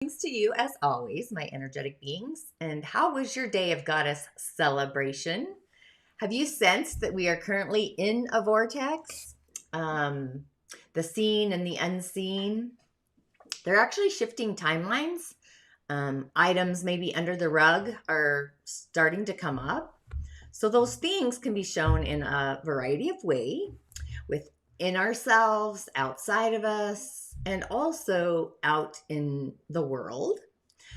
Thanks to you, as always, my energetic beings. And how was your day of goddess celebration? Have you sensed that we are currently in a vortex? Um, the seen and the unseen. They're actually shifting timelines. Items maybe under the rug are starting to come up. So those things can be shown in a variety of ways within ourselves, outside of us, and also out in the world.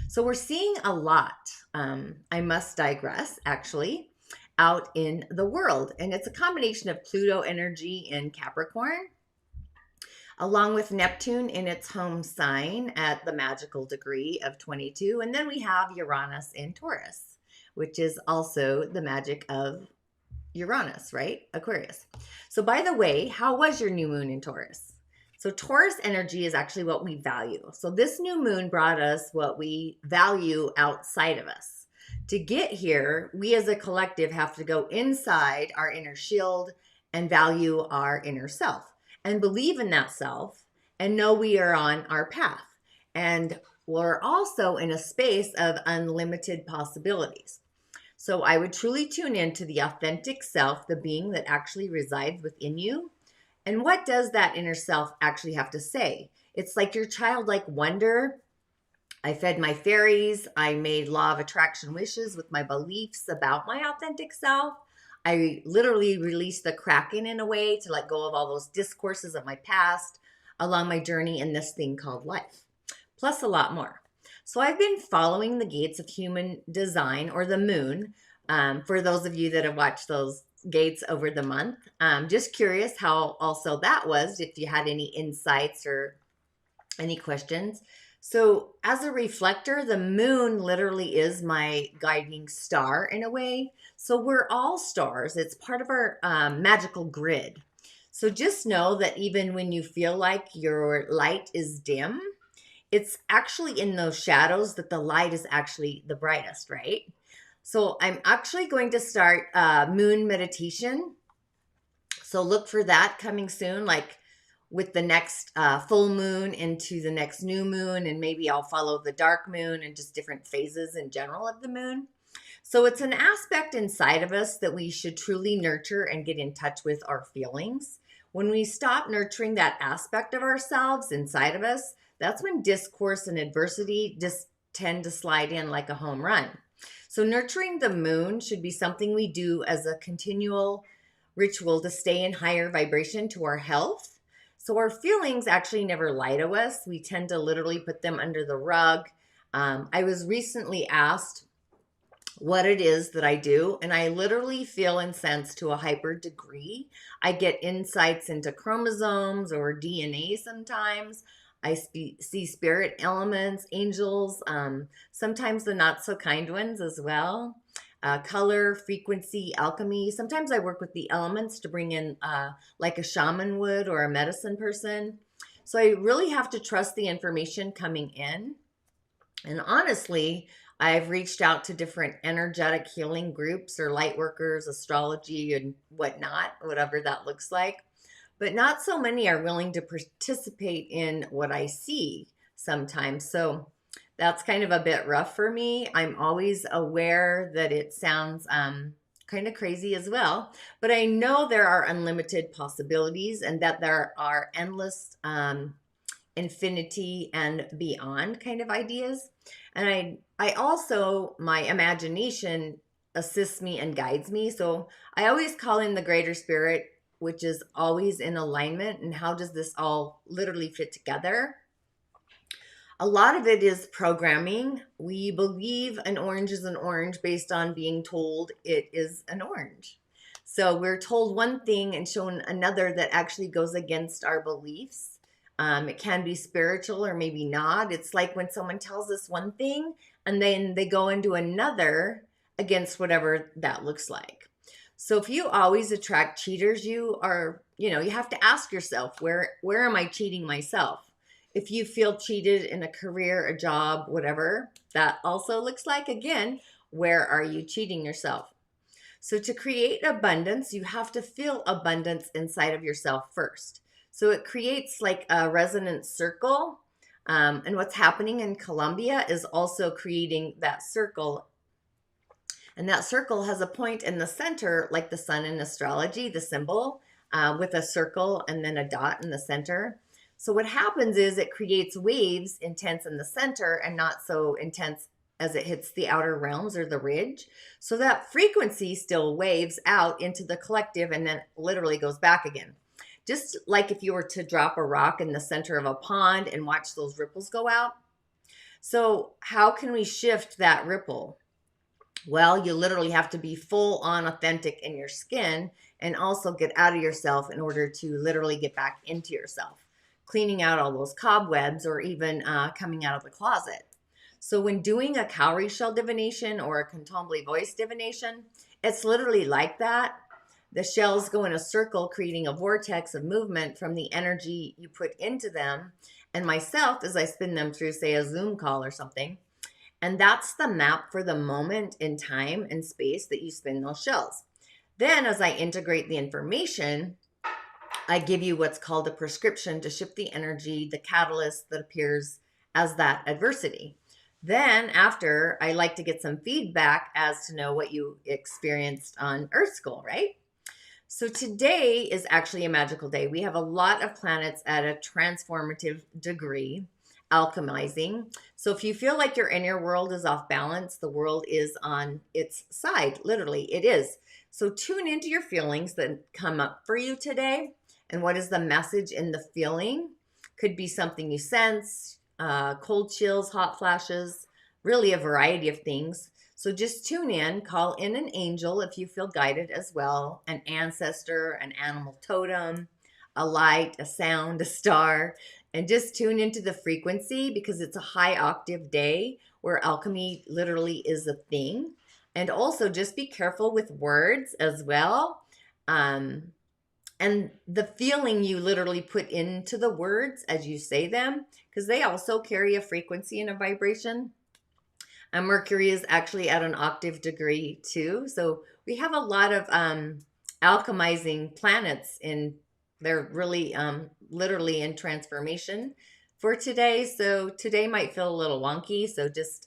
So we're seeing a lot. I must digress, actually, out in the world. And it's a combination of Pluto energy in Capricorn, along with Neptune in its home sign at the magical degree of 22. And then we have Uranus in Taurus, which is also the magic of Uranus, right? Aquarius. So by the way, how was your new moon in Taurus? So Taurus energy is actually what we value. So this new moon brought us what we value outside of us. To get here, we as a collective have to go inside our inner shield and value our inner self and believe in that self and know we are on our path. And we're also in a space of unlimited possibilities. So I would truly tune into the authentic self, the being that actually resides within you. And what does that inner self actually have to say? It's like your childlike wonder. I fed my fairies. I made law of attraction wishes with my beliefs about my authentic self. I literally released the Kraken in a way to let go of all those discourses of my past along my journey in this thing called life, plus a lot more. So I've been following the gates of human design, or the moon, for those of you that have watched those gates over the month. Just curious how also that was, if you had any insights or any questions. So as a reflector, the moon literally is my guiding star in a way. So we're all stars. It's part of our magical grid. So just know that even when you feel like your light is dim, it's actually in those shadows that the light is actually the brightest, right? So I'm actually going to start moon meditation. So look for that coming soon, like with the next full moon into the next new moon, and maybe I'll follow the dark moon and just different phases in general of the moon. So it's an aspect inside of us that we should truly nurture and get in touch with our feelings. When we stop nurturing that aspect of ourselves inside of us, that's when discourse and adversity just tend to slide in like a home run. So nurturing the moon should be something we do as a continual ritual to stay in higher vibration to our health. So our feelings actually never lie to us. We tend to literally put them under the rug. I was recently asked what it is that I do, and I literally feel and sense to a hyper degree. I get insights into chromosomes or DNA sometimes. I see spirit elements, angels, sometimes the not so kind ones as well. Color, frequency, alchemy. Sometimes I work with the elements to bring in like a shaman would, or a medicine person. So I really have to trust the information coming in. And honestly, I've reached out to different energetic healing groups or light workers, astrology, and whatnot, whatever that looks like. But not so many are willing to participate in what I see sometimes. So that's kind of a bit rough for me. I'm always aware that it sounds kind of crazy as well, but I know there are unlimited possibilities and that there are endless infinity and beyond kind of ideas. And I also, my imagination assists me and guides me. So I always call in the greater spirit, which is always in alignment. And how does this all literally fit together? A lot of it is programming. We believe an orange is an orange based on being told it is an orange. So we're told one thing and shown another that actually goes against our beliefs. It can be spiritual or maybe not. It's like when someone tells us one thing and then they go into another against whatever that looks like. So if you always attract cheaters, you have to ask yourself, where am I cheating myself? If you feel cheated in a career, a job, whatever that also looks like, again, where are you cheating yourself? So to create abundance, you have to feel abundance inside of yourself first. So it creates like a resonance circle And what's happening in Colombia is also creating that circle. And that circle has a point in the center, like the sun in astrology, the symbol, with a circle and then a dot in the center. So what happens is it creates waves intense in the center and not so intense as it hits the outer realms or the ridge. So that frequency still waves out into the collective and then literally goes back again. Just like if you were to drop a rock in the center of a pond and watch those ripples go out. So how can we shift that ripple? Well, you literally have to be full on authentic in your skin and also get out of yourself in order to literally get back into yourself, cleaning out all those cobwebs or even coming out of the closet. So when doing a cowrie shell divination or a contemplative voice divination, it's literally like that. The shells go in a circle, creating a vortex of movement from the energy you put into them. And myself, as I spin them through, say, a Zoom call or something, and that's the map for the moment in time and space that you spin those shells. Then as I integrate the information, I give you what's called a prescription to shift the energy, the catalyst that appears as that adversity. Then after, I like to get some feedback as to know what you experienced on Earth School, right? So today is actually a magical day. We have a lot of planets at a transformative degree, alchemizing. So if you feel like your inner world is off balance, the world is on its side. Literally, it is. So tune into your feelings that come up for you today. And what is the message in the feeling? Could be something you sense, cold chills, hot flashes, really a variety of things. So just tune in, call in an angel if you feel guided as well, an ancestor, an animal totem, a light, a sound, a star, and just tune into the frequency because it's a high octave day where alchemy literally is a thing. And also just be careful with words as well. And the feeling you literally put into the words as you say them, because they also carry a frequency and a vibration. And Mercury is actually at an octave degree too. So we have a lot of alchemizing planets in, they're really literally in transformation for today. So today might feel a little wonky. So just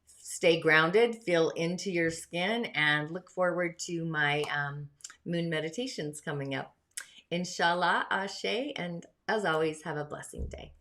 stay grounded, feel into your skin, and look forward to my moon meditations coming up. InSHalla, Ashe, and as always, have a blessing day.